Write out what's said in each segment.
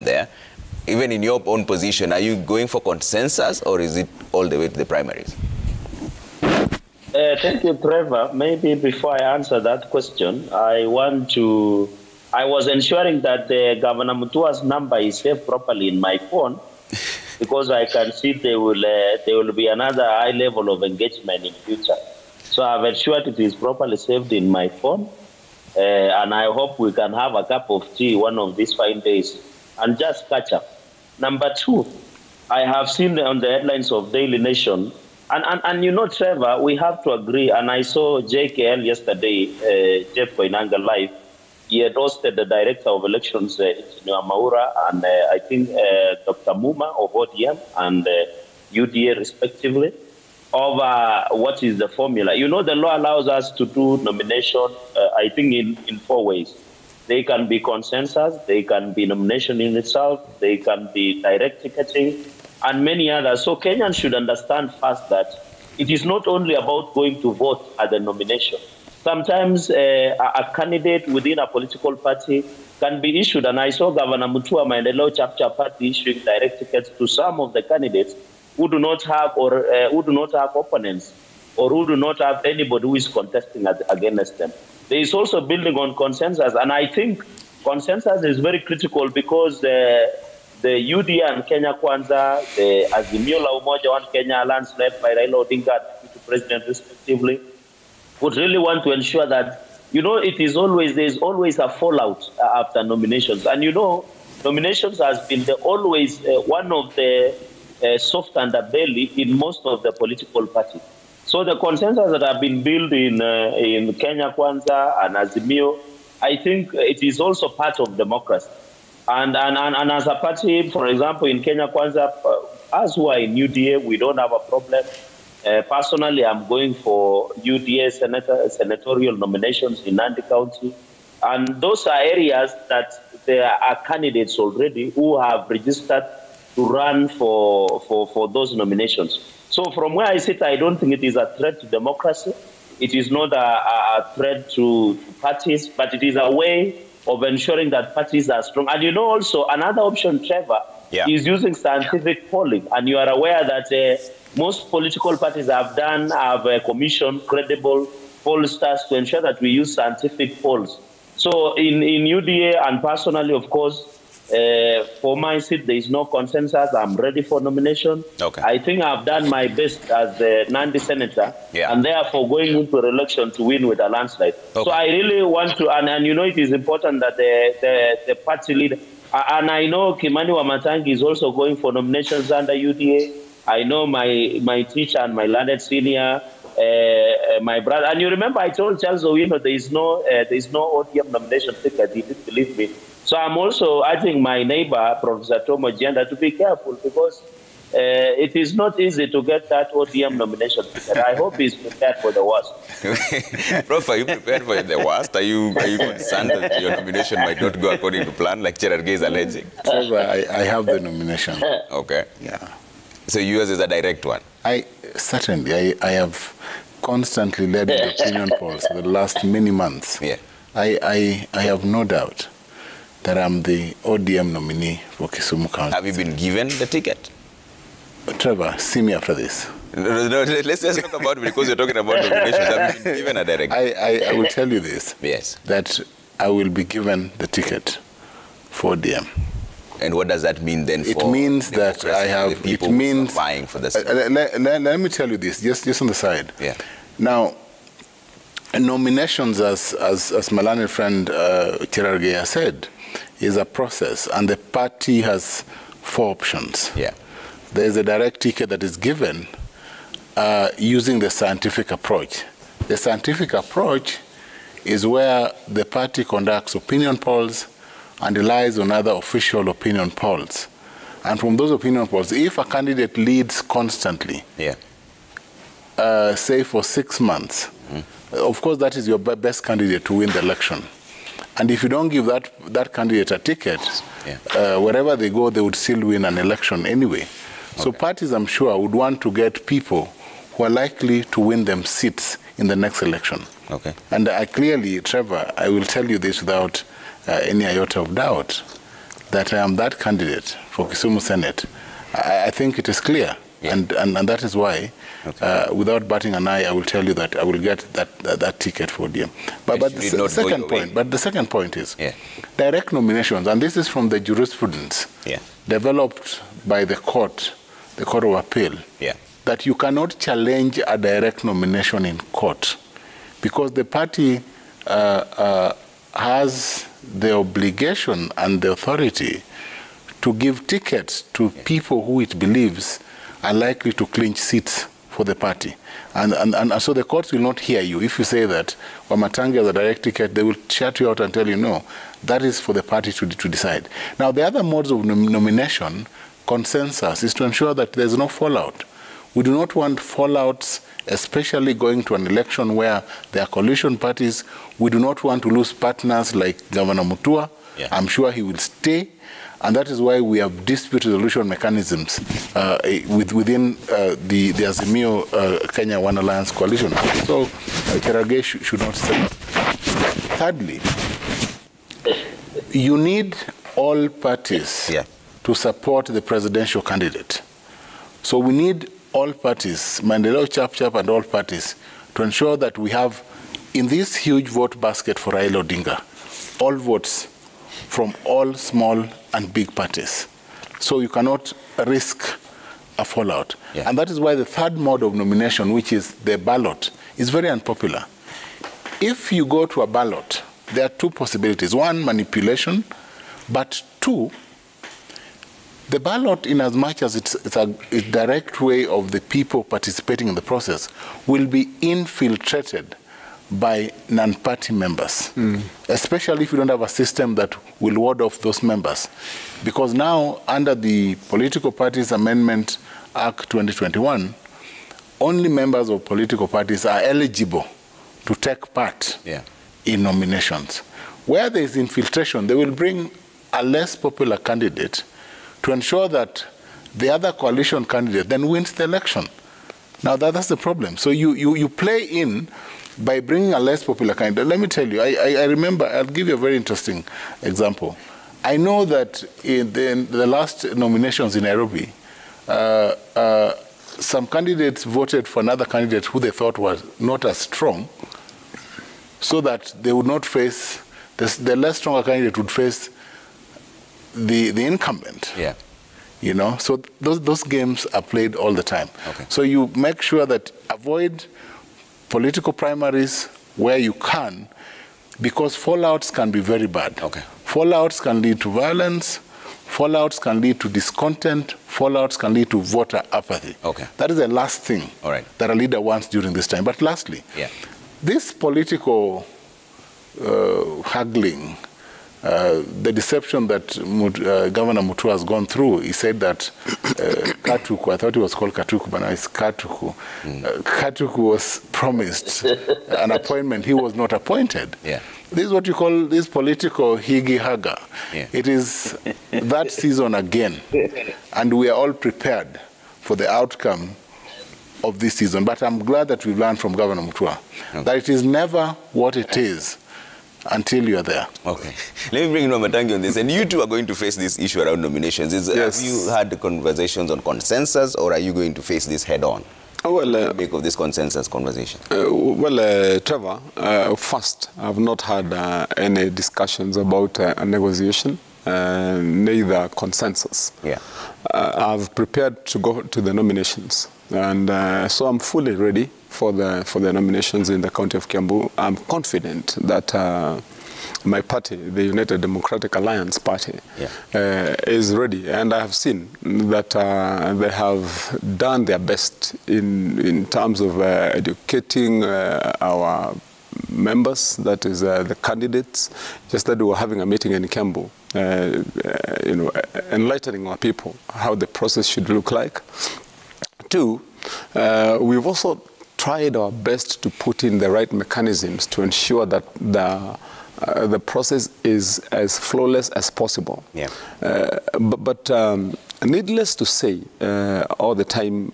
there. Even in your own position, are you going for consensus or is it all the way to the primaries? Thank you, Trevor. Maybe before I answer that question, I was ensuring that Governor Mutua's number is saved properly in my phone because I can see there will be another high level of engagement in future. So I've ensured it is properly saved in my phone, and I hope we can have a cup of tea one of these fine days and just catch up. Number two, I have seen on the headlines of Daily Nation, and you know, Trevor, we have to agree, and I saw JKL yesterday, Jeff Koinanga live. He had hosted the director of elections, Engineer Maura, and I think Dr. Muma of ODM and UDA respectively, over what is the formula. You know, the law allows us to do nomination, I think, in 4 ways. They can be consensus, they can be nomination in itself, they can be direct ticketing, and many others. So Kenyans should understand first that it is not only about going to vote at the nomination. Sometimes a candidate within a political party can be issued, and I saw Governor Mutua Maendeleo Chapter Party issuing direct tickets to some of the candidates who do not have who do not have opponents or who do not have anybody who is contesting against them. There is also building on consensus, and I think consensus is very critical because the UDA and Kenya Kwanza, the Azimio la Umoja One Kenya Alliance led by Raila Odinga, Deputy President respectively, would really want to ensure that, you know, there's always a fallout after nominations. And you know, nominations has been always one of the soft underbelly in most of the political parties. So the consensus that have been built in Kenya Kwanza and Azimio, I think it is also part of democracy. And as a party, for example, in Kenya Kwanza, as who are in UDA, we don't have a problem. Personally, I'm going for UDA senatorial nominations in Nandi County. And those are areas that there are candidates already who have registered to run for those nominations. So from where I sit, I don't think it is a threat to democracy. It is not a threat to parties, but it is a way of ensuring that parties are strong. And you know also, another option, Trevor, is using scientific polling. And you are aware that most political parties have commissioned credible pollsters to ensure that we use scientific polls. So in UDA and personally, of course, for my seat, there is no consensus. I'm ready for nomination. Okay. I think I've done my best as the Nandi senator, and therefore going into election to win with a landslide. Okay. So I really want to, and you know, it is important that the party leader, and I know Kimani Wamatangi is also going for nominations under UDA. I know my teacher and my landed senior, my brother. And you remember I told Charles Owino there is no ODM nomination ticket. He didn't believe me. So I'm also urging my neighbor, Professor Tomo Jenda, to be careful because it is not easy to get that ODM nomination ticket. I hope he's prepared for the worst. Prof, are you prepared for the worst? Are you concerned that your nomination might not go according to plan, like Cherargei is alleging? I have the nomination. Okay. Yeah. So yours is a direct one? Certainly. I have constantly led the opinion polls for the last many months. Yeah. I have no doubt that I'm the ODM nominee for Kisumu County. Have you been given the ticket? Trevor, see me after this. No, let's just talk about it because you're talking about nominations. Have you been given a direct? I will tell you this. Yes. That I will be given the ticket for ODM. And what does that mean then for it means that I have, people it means, vying for this? let me tell you this, just on the side. Yeah. Now, nominations, as my learned friend Cherargei has said, is a process, and the party has 4 options. Yeah. There is a direct ticket that is given using the scientific approach. The scientific approach is where the party conducts opinion polls and relies on other official opinion polls. And from those opinion polls, if a candidate leads constantly, say for 6 months, of course that is your best candidate to win the election. And if you don't give that candidate a ticket, wherever they go, they would still win an election anyway. Okay. So parties, I'm sure, would want to get people who are likely to win them seats in the next election. Okay. And I clearly, Trevor, I will tell you this without any iota of doubt, that I am that candidate for Kisumu Senate, I think it is clear. Yeah. And that is why, without batting an eye, I will tell you that I will get that ticket for ODM. But the second point is direct nominations, and this is from the jurisprudence developed by the Court of Appeal, that you cannot challenge a direct nomination in court because the party has the obligation and the authority to give tickets to people who it believes are likely to clinch seats for the party. And so the courts will not hear you. If you say that Wamatangi has a direct ticket, they will shut you out and tell you, no, that is for the party to decide. Now, the other modes of nomination, consensus, is to ensure that there's no fallout. We do not want fallouts, especially going to an election where there are coalition parties. We do not want to lose partners like Governor Mutua. I'm sure he will stay. And that is why we have dispute resolution mechanisms within the Azimio Kenya One Alliance coalition. So Cherargei should not say. Thirdly, you need all parties to support the presidential candidate. So we need all parties, Maendeleo Chap and all parties, to ensure that we have, in this huge vote basket for Raila Odinga, all votes from all small and big parties. So you cannot risk a fallout. And that is why the third mode of nomination, which is the ballot, is very unpopular. If you go to a ballot, there are two possibilities. One, manipulation, but two, the ballot, in as much as it's a direct way of the people participating in the process, will be infiltrated by non-party members, especially if you don't have a system that will ward off those members. Because now, under the Political Parties Amendment Act 2021, only members of political parties are eligible to take part in nominations. Where there is infiltration, they will bring a less popular candidate to ensure that the other coalition candidate then wins the election. Now, that's the problem. So you play in by bringing a less popular candidate. Let me tell you, I remember, I'll give you a very interesting example. I know that in the last nominations in Nairobi, some candidates voted for another candidate who they thought was not as strong, so that they would not face, the less stronger candidate would face the incumbent. You know, so those games are played all the time. So you make sure that avoid political primaries where you can, because fallouts can be very bad. Fallouts can lead to violence, fallouts can lead to discontent, fallouts can lead to voter apathy. That is the last thing that a leader wants during this time. But lastly, this political haggling, the deception that Governor Mutua has gone through, he said that Katuku, I thought it was called Katuku, but now it's Katuku. Katuku was promised an appointment. He was not appointed. This is what you call this political higi-haga. It is that season again. And we are all prepared for the outcome of this season. But I'm glad that we've learned from Governor Mutua that it is never what it is until you're there. Let me bring in Wamatangi on this. And you two are going to face this issue around nominations. Have you had conversations on consensus, or are you going to face this head on? Well, make of this consensus conversation. Trevor, first, I've not had any discussions about a negotiation, neither consensus. I've prepared to go to the nominations, and so I'm fully ready for the nominations in the county of Kiambu. I'm confident that my party, the United Democratic Alliance Party, is ready, and I have seen that they have done their best in terms of educating our members, that is the candidates. Just that we were having a meeting in Kiambu, you know, enlightening our people how the process should look like. Two, we've also tried our best to put in the right mechanisms to ensure that the process is as flawless as possible. But needless to say, all the time,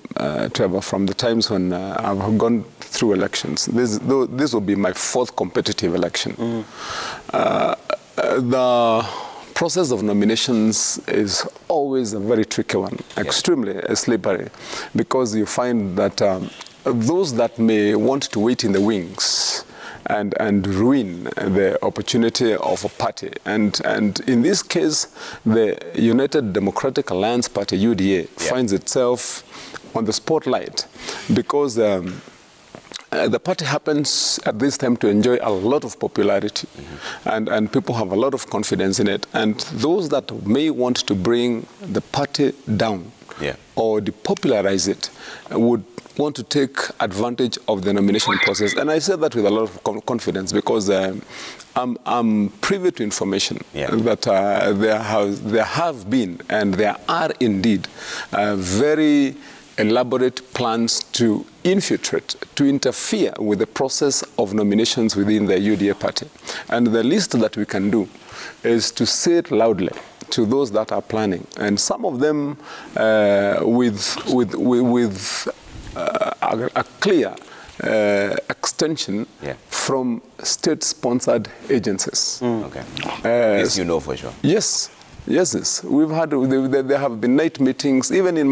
Trevor, from the times when I've gone through elections, this will be my fourth competitive election. The process of nominations is always a very tricky one, extremely slippery, because you find that those that may want to wait in the wings and ruin the opportunity of a party. And in this case, the United Democratic Alliance Party, UDA, finds itself on the spotlight because the party happens at this time to enjoy a lot of popularity, and people have a lot of confidence in it. And those that may want to bring the party down or depopularize it would want to take advantage of the nomination process. And I say that with a lot of confidence because I'm privy to information that there have been and there are indeed very elaborate plans to infiltrate, to interfere with the process of nominations within the UDA party. And the least that we can do is to say it loudly to those that are planning. And some of them with a clear extension from state-sponsored agencies. This you know for sure. Yes. Yes, we've had. There have been night meetings, even in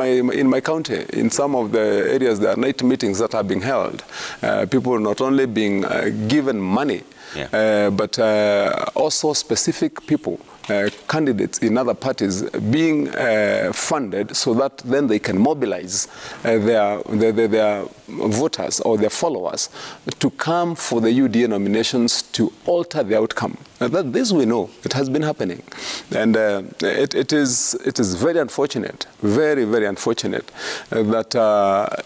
my county. In some of the areas, there are night meetings that are being held. People not only being given money, but also specific people, candidates in other parties, being funded so that then they can mobilize their voters or their followers to come for the UDA nominations to alter the outcome. This we know, it has been happening. And it is very unfortunate, very, very unfortunate that,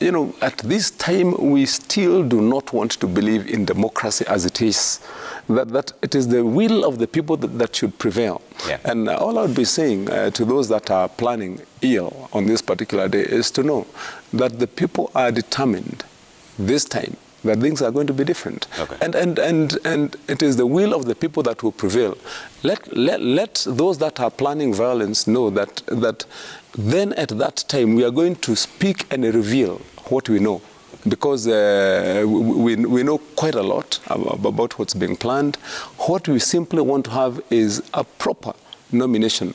you know, at this time we still do not want to believe in democracy as it is, that it is the will of the people that should prevail. And all I would be saying to those that are planning ill on this particular day is to know that the people are determined this time that things are going to be different. And it is the will of the people that will prevail. Let those that are planning violence know that then at that time we are going to speak and reveal what we know. Because we know quite a lot about what's being planned. What we simply want to have is a proper nomination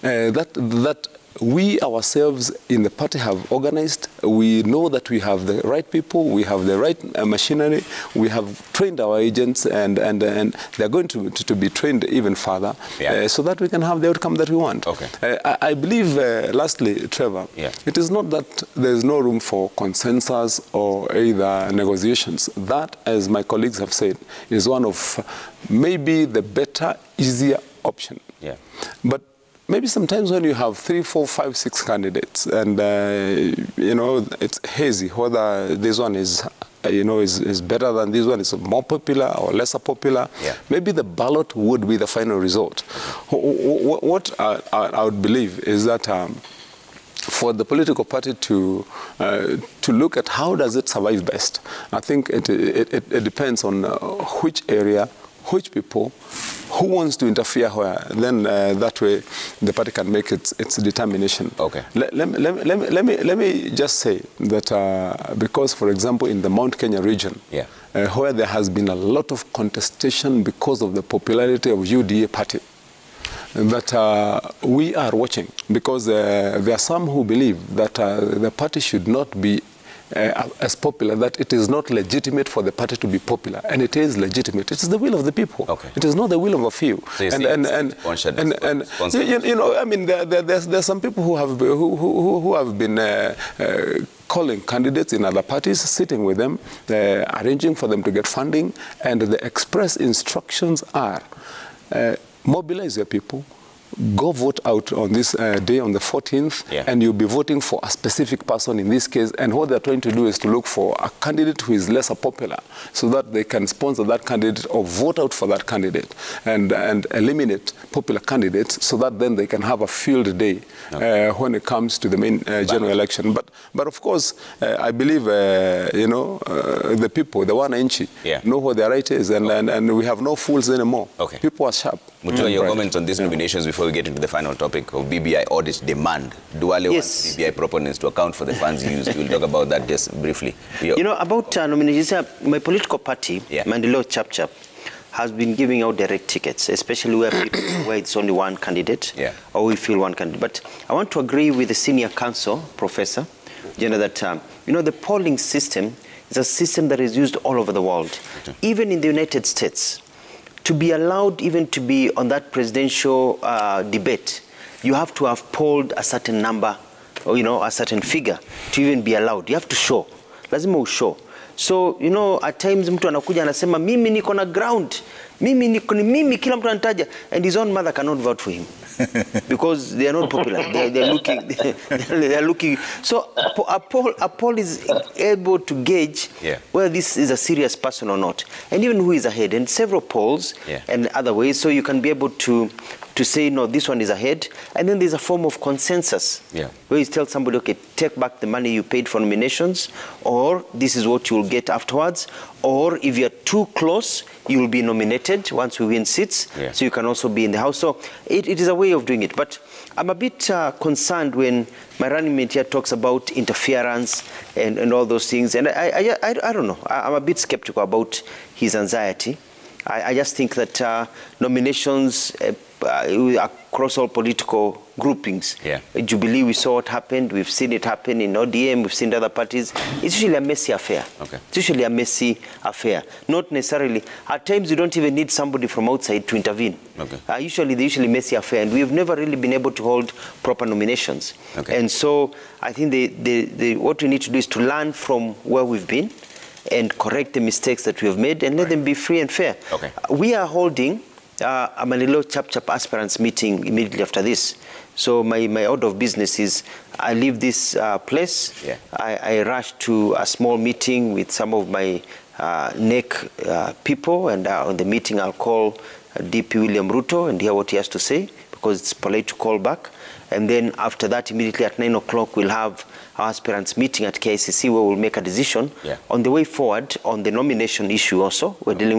that we ourselves in the party have organized. We know that we have the right people, we have the right machinery, we have trained our agents, and they're going to be trained even further so that we can have the outcome that we want. I believe, lastly, Trevor, it is not that there's no room for consensus or either negotiations. That, as my colleagues have said, is one of maybe the better, easier option. But maybe sometimes when you have 3, 4, 5, 6 candidates, and you know, it's hazy whether this one is, you know, is better than this one, is more popular or lesser popular. Maybe the ballot would be the final result. What I would believe is that for the political party to look at how does it survive best, I think it depends on which area, which people, who wants to interfere where, then that way the party can make its determination. Let me just say that because, for example, in the Mount Kenya region, where there has been a lot of contestation because of the popularity of UDA party, that we are watching, because there are some who believe that the party should not be as popular, that it is not legitimate for the party to be popular, and it is legitimate. It is the will of the people. It is not the will of a few. So you know, I mean, there's some people who have been calling candidates in other parties, sitting with them, arranging for them to get funding, and the express instructions are mobilize your people, go vote out on this day, on the 14th, and you'll be voting for a specific person in this case. And what they're trying to do is to look for a candidate who is lesser popular so that they can sponsor that candidate or vote out for that candidate and eliminate popular candidates so that then they can have a field day when it comes to the main general election. But of course, I believe, you know, the people, the wananchi, know what their right is, and we have no fools anymore. People are sharp. Mutua, your comments on these nominations before we get into the final topic of BBI audit demand. Duale wants BBI proponents to account for the funds used. We'll talk about that just briefly. You know, about nominations, my political party, Mandelo Chap Chap, has been giving out direct tickets, especially where it's only one candidate, or we feel one candidate. But I want to agree with the senior counsel, Professor, that the polling system is a system that is used all over the world, even in the United States. To be allowed even to be on that presidential debate, you have to have polled a certain number, or a certain figure to even be allowed. You have to show. Lazima ushow. So, at times mtu anakuja anasema mimi niko na ground. Mimi kila mtu anataja, and his own mother cannot vote for him. Because they are not popular. They are looking. So a poll is able to gauge whether this is a serious person or not, and even who is ahead. And several polls and other ways, so you can be able to say, no, this one is ahead. And then there's a form of consensus, where you tell somebody, okay, take back the money you paid for nominations, or this is what you'll get afterwards, or if you're too close, you will be nominated once we win seats, so you can also be in the House. So it is a way of doing it. But I'm a bit concerned when my running mate here talks about interference and all those things. And I don't know. I'm a bit skeptical about his anxiety. I just think that nominations across all political groupings, Jubilee, we saw what happened. We've seen it happen in ODM. We've seen other parties. It's usually a messy affair. It's usually a messy affair. Not necessarily. At times, you don't even need somebody from outside to intervene. They're usually messy affair, and we've never really been able to hold proper nominations. And so I think what we need to do is to learn from where we've been and correct the mistakes that we have made and let them be free and fair. We are holding a Manilo Chap aspirants meeting immediately after this. So my order of business is I leave this place. I rush to a small meeting with some of my NEC people, and on the meeting I'll call DP William Ruto and hear what he has to say, because it's polite to call back. And then after that, immediately at 9 o'clock, we'll have our aspirants meeting at KICC, where we'll make a decision on the way forward on the nomination issue also. We're dealing with